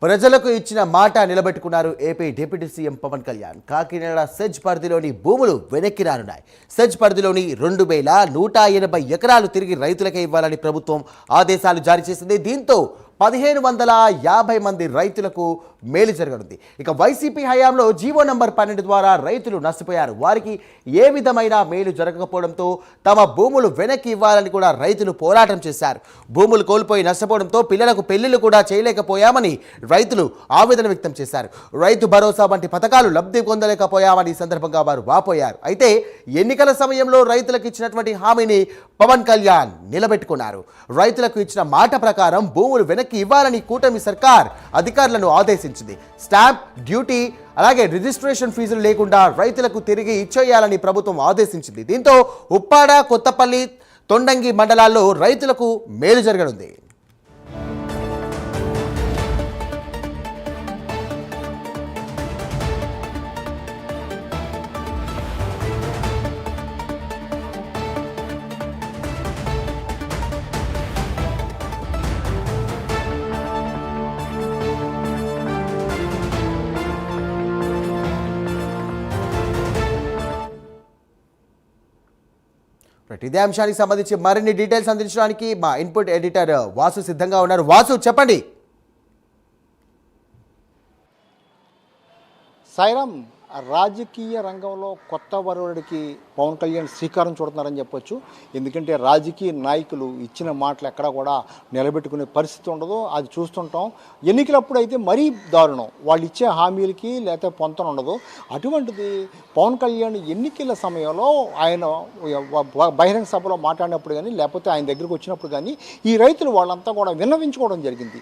ప్రజలకు ఇచ్చిన మాట నిలబెట్టుకున్నారు AP deputy CM Pawan Kalyan. Kakinada SEZ పరిధిలోని భూములు వెనక్కి రానున్నాయి. సెజ్ పరిధిలోని 2180 ఎకరాలు తిరిగి రైతులకే ఇవ్వాలని ప్రభుత్వం ఆదేశాలు జారీ చేసింది. దీంతో 1550 మంది రైతులకు మేలు జరగనుంది. ఇక వైసీపీ హయాంలో జీవో నంబర్ 12 ద్వారా రైతులు నష్టపోయారు. వారికి ఏ విధమైన మేలు జరగకపోవడంతో తమ భూములు వెనక్కి ఇవ్వాలని కూడా రైతులు పోరాటం చేశారు. భూములు కోల్పోయి నష్టపోవడంతో పిల్లలకు పెళ్లిళ్లు కూడా చేయలేకపోయామని రైతులు ఆవేదన వ్యక్తం చేశారు. రైతు భరోసా వంటి పథకాలు లబ్ధి పొందలేకపోయామని ఈ సందర్భంగా వారు వాపోయారు. అయితే ఎన్నికల సమయంలో రైతులకు ఇచ్చినటువంటి హామీని పవన్ కళ్యాణ్ నిలబెట్టుకున్నారు. రైతులకు ఇచ్చిన మాట ప్రకారం భూములు వెనక్కి ఇవ్వాలని కూటమి సర్కార్ అధికారులను ఆదేశించింది. స్టాంప్ డ్యూటీ అలాగే రిజిస్ట్రేషన్ ఫీజులు లేకుండా రైతులకు తిరిగి ఇచ్చేయాలని ప్రభుత్వం ఆదేశించింది. దీంతో ఉప్పాడ, కొత్తపల్లి, తొండంగి మండలాల్లో రైతులకు మేలు జరగనుంది. ఇదే అంశానికి సంబంధించి మరిన్ని డీటెయిల్స్ అందించడానికి మా ఇన్పుట్ ఎడిటర్ వాసు సిద్ధంగా ఉన్నారు. వాసు, చెప్పండి. సాయిరామ్, రాజకీయ రంగంలో కొత్త వరుడికి పవన్ కళ్యాణ్ శ్రీకారం చుడుతున్నారని చెప్పొచ్చు. ఎందుకంటే రాజకీయ నాయకులు ఇచ్చిన మాటలు ఎక్కడా కూడా నిలబెట్టుకునే పరిస్థితి ఉండదు. అది చూస్తుంటాం. ఎన్నికలప్పుడు అయితే మరీ దారుణం. వాళ్ళు ఇచ్చే హామీలకి లేకపోతే పొంతన ఉండదు. అటువంటిది పవన్ కళ్యాణ్ ఎన్నికల సమయంలో ఆయన బహిరంగ సభలో మాట్లాడినప్పుడు కానీ లేకపోతే ఆయన దగ్గరికి వచ్చినప్పుడు కానీ ఈ రైతులు వాళ్ళంతా కూడా విన్నవించుకోవడం జరిగింది.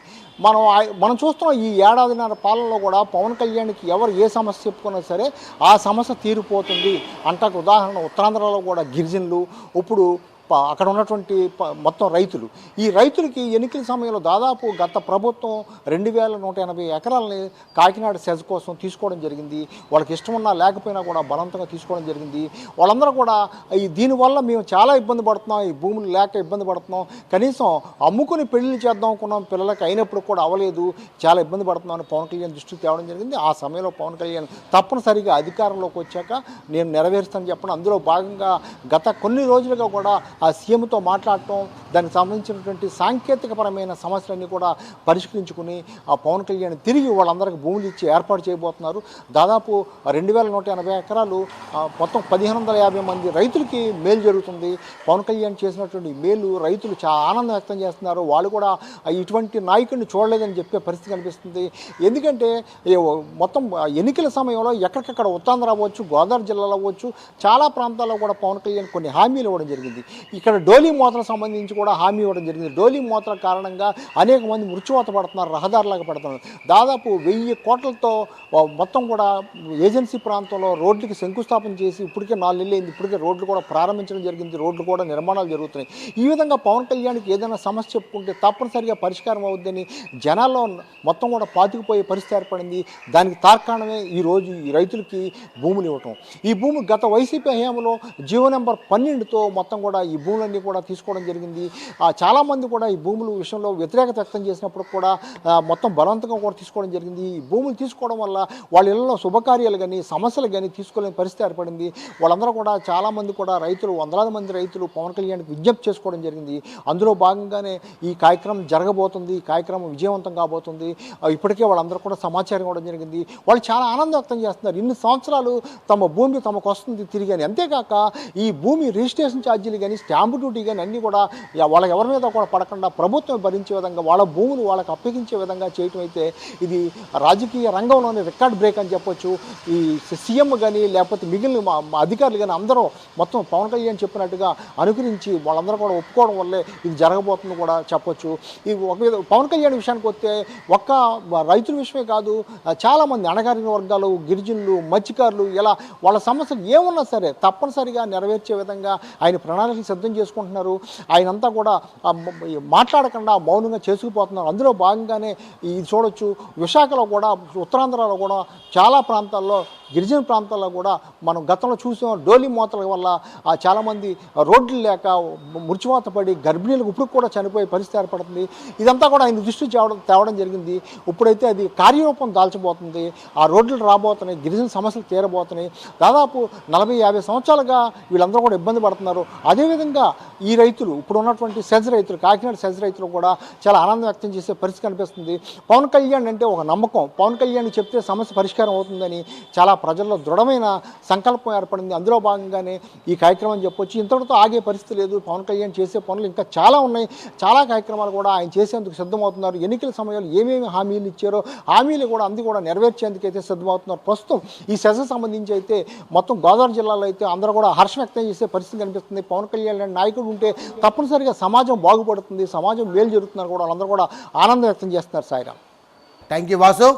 మనం చూస్తున్నాం. ఈ ఏడాదిన్నర పాలనలో కూడా పవన్ కళ్యాణ్కి ఎవరు ఏ సమస్య చెప్పుకున్నా సరే ఆ సమస్య తీరిపోతుంది అంటాకు ఉదాహరణ ఉత్తరాంధ్రలో కూడా గిరిజనులు, ఇప్పుడు అక్కడ ఉన్నటువంటి మొత్తం రైతులు, ఈ రైతులకి ఎన్నికల సమయంలో దాదాపు గత ప్రభుత్వం 2180 ఎకరాలని కాకినాడ సెజ్ కోసం తీసుకోవడం జరిగింది. వాళ్ళకి ఇష్టం ఉన్నా లేకపోయినా కూడా బలవంతంగా తీసుకోవడం జరిగింది. వాళ్ళందరూ కూడా దీనివల్ల మేము చాలా ఇబ్బంది పడుతున్నాం, ఈ భూములు లేక ఇబ్బంది పడుతున్నాం, కనీసం అమ్ముకుని పెళ్లి చేద్దాం అనుకున్నాం, పిల్లలకి అయినప్పుడు కూడా అవ్వలేదు, చాలా ఇబ్బంది పడుతున్నాం అని పవన్ కళ్యాణ్ దృష్టికి తేవడం జరిగింది. ఆ సమయంలో పవన్ కళ్యాణ్ తప్పనిసరిగా అధికారంలోకి వచ్చాక నేను నెరవేరుస్తానని చెప్పడం, అందులో భాగంగా గత కొన్ని రోజులుగా కూడా ఆ సీఎంతో మాట్లాడటం, దానికి సంబంధించినటువంటి సాంకేతికపరమైన సమస్యలన్నీ కూడా పరిష్కరించుకుని ఆ పవన్ కళ్యాణ్ తిరిగి వాళ్ళందరికీ భూములు ఇచ్చి ఏర్పాటు చేయబోతున్నారు. దాదాపు 2180 ఎకరాలు, మొత్తం 1550 మంది రైతులకి మేలు జరుగుతుంది. పవన్ కళ్యాణ్ చేసినటువంటి మేలు రైతులు చాలా ఆనందం వ్యక్తం చేస్తున్నారు. వాళ్ళు కూడా ఇటువంటి నాయకుడిని చూడలేదని చెప్పే పరిస్థితి కనిపిస్తుంది. ఎందుకంటే మొత్తం ఎన్నికల సమయంలో ఎక్కడికక్కడ ఉత్తరాంధ్ర అవ్వచ్చు, గోదావరి జిల్లాలో అవ్వచ్చు, చాలా ప్రాంతాల్లో కూడా పవన్ కళ్యాణ్ కొన్ని హామీలు ఇవ్వడం జరిగింది. ఇక్కడ డోలీ మూతలకు సంబంధించి కూడా హామీ ఇవ్వడం జరిగింది. డోలీ మూతల కారణంగా అనేక మంది మృత్యువాత పడుతున్నారు, రహదారులాగా పడుతున్నారు. దాదాపు 1000 కోట్లతో మొత్తం కూడా ఏజెన్సీ ప్రాంతంలో రోడ్లకి శంకుస్థాపన చేసి ఇప్పటికే 4 నెలలు అయింది. ఇప్పటికే రోడ్లు కూడా ప్రారంభించడం జరిగింది. రోడ్లు కూడా నిర్మాణాలు జరుగుతున్నాయి. ఈ విధంగా పవన్ కళ్యాణ్కి ఏదైనా సమస్య చెప్పుకుంటే తప్పనిసరిగా పరిష్కారం అవుద్దని జనాల్లో మొత్తం కూడా పాతుకుపోయే పరిస్థితి ఏర్పడింది. దానికి తార్కాణమే ఈరోజు ఈ రైతులకి భూములు ఇవ్వటం. ఈ భూమి గత వైసీపీ హయాంలో జీవో నెంబర్ 12తో మొత్తం కూడా ఈ భూములన్నీ కూడా తీసుకోవడం జరిగింది. చాలామంది కూడా ఈ భూముల విషయంలో వ్యతిరేకత వ్యక్తం చేసినప్పుడు కూడా మొత్తం బలవంతంగా కూడా తీసుకోవడం జరిగింది. ఈ భూములు తీసుకోవడం వల్ల వాళ్ళ ఇళ్లలో శుభకార్యాలు కానీ సమస్యలు కానీ తీసుకోలేని పరిస్థితి ఏర్పడింది. వాళ్ళందరూ కూడా చాలామంది కూడా రైతులు, వందలాది మంది రైతులు పవన్ కళ్యాణ్కి విజ్ఞప్తి చేసుకోవడం జరిగింది. అందులో భాగంగానే ఈ కార్యక్రమం జరగబోతుంది, ఈ కార్యక్రమం విజయవంతం కాబోతుంది. ఇప్పటికే వాళ్ళందరూ కూడా సమాచారం ఇవ్వడం జరిగింది. వాళ్ళు చాలా ఆనందం వ్యక్తం చేస్తున్నారు. ఇన్ని సంవత్సరాలు తమ భూమి తమకు వస్తుంది తిరిగి అని. అంతేకాక ఈ భూమి రిజిస్ట్రేషన్ ఛార్జీలు కానీ స్టాంపు డ్యూటీ కానీ అన్నీ కూడా వాళ్ళకి ఎవరి మీద కూడా పడకుండా ప్రభుత్వం భరించే విధంగా వాళ్ళ భూములు వాళ్ళకి అప్పగించే విధంగా చేయటం అయితే ఇది రాజకీయ రంగంలోనే రికార్డ్ బ్రేక్ అని చెప్పొచ్చు. ఈ సీఎం కానీ లేకపోతే మిగిలిన అధికారులు కానీ అందరూ మొత్తం పవన్ కళ్యాణ్ చెప్పినట్టుగా అనుకరించి వాళ్ళందరూ కూడా ఒప్పుకోవడం వల్లే ఇది జరగబోతుంది కూడా చెప్పొచ్చు. ఈ పవన్ కళ్యాణ్ విషయానికి వస్తే ఒక్క రైతుల విషయమే కాదు, చాలామంది అణగారిన వర్గాలు, గిరిజనులు, మత్స్యకారులు, ఇలా వాళ్ళ సమస్యలు ఏమున్నా సరే తప్పనిసరిగా నెరవేర్చే విధంగా ఆయన ప్రణాళికలు సిద్ధం చేసుకుంటున్నారు. ఆయనంతా కూడా మాట్లాడకుండా మౌనంగా చేసుకుపోతున్నారు. అందులో భాగంగానే ఇది చూడొచ్చు. విశాఖలో కూడా, ఉత్తరాంధ్రలో కూడా చాలా ప్రాంతాల్లో, గిరిజన ప్రాంతాల్లో కూడా మనం గతంలో చూసాం. డోలీ మూతల వల్ల చాలామంది రోడ్లు లేక మృత్యువాత పడి గర్భిణీలకు ఇప్పుడు కూడా చనిపోయే పరిస్థితి ఏర్పడుతుంది. ఇదంతా కూడా ఆయన దృష్టి తేవడం జరిగింది. ఇప్పుడైతే అది కార్యరూపం దాల్చబోతుంది. ఆ రోడ్లు రాబోతున్నాయి, గిరిజన సమస్యలు తీరబోతున్నాయి. దాదాపు 40-50 సంవత్సరాలుగా వీళ్ళందరూ కూడా ఇబ్బంది పడుతున్నారు. అదేవిధంగా ఈ రైతులు, ఇప్పుడు ఉన్నటువంటి సెజ్ రైతులు, కాకినాడ సెజ్ రైతులు కూడా చాలా ఆనందం వ్యక్తం చేసే పరిస్థితి కనిపిస్తుంది. పవన్ కళ్యాణ్ అంటే ఒక నమ్మకం. పవన్ కళ్యాణ్ చెప్తే సమస్య పరిష్కారం అవుతుందని చాలా ప్రజల్లో దృఢమైన సంకల్పం ఏర్పడింది. అందులో భాగంగానే ఈ కార్యక్రమం చెప్పొచ్చు. ఇంతటితో ఆగే పరిస్థితి లేదు. పవన్ కళ్యాణ్ చేసే పనులు ఇంకా చాలా ఉన్నాయి. చాలా కార్యక్రమాలు కూడా ఆయన చేసేందుకు సిద్ధమవుతున్నారు. ఎన్నికల సమయంలో ఏమేమి హామీలు ఇచ్చారో హామీలు కూడా అంది కూడా నెరవేర్చేందుకైతే సిద్ధమవుతున్నారు. ప్రస్తుతం ఈ సెషన్ సంబంధించి అయితే మొత్తం గోదావరి జిల్లాలో అయితే అందరూ కూడా హర్షం వ్యక్తం చేసే పరిస్థితి కనిపిస్తుంది. పవన్ కళ్యాణ్ లాంటి నాయకుడు ఉంటే తప్పనిసరిగా సమాజం బాగుపడుతుంది, సమాజం మేలు జరుగుతుందని కూడా వాళ్ళందరూ కూడా ఆనందం వ్యక్తం చేస్తున్నారు. సాయిరామ్. Thank you Vasu.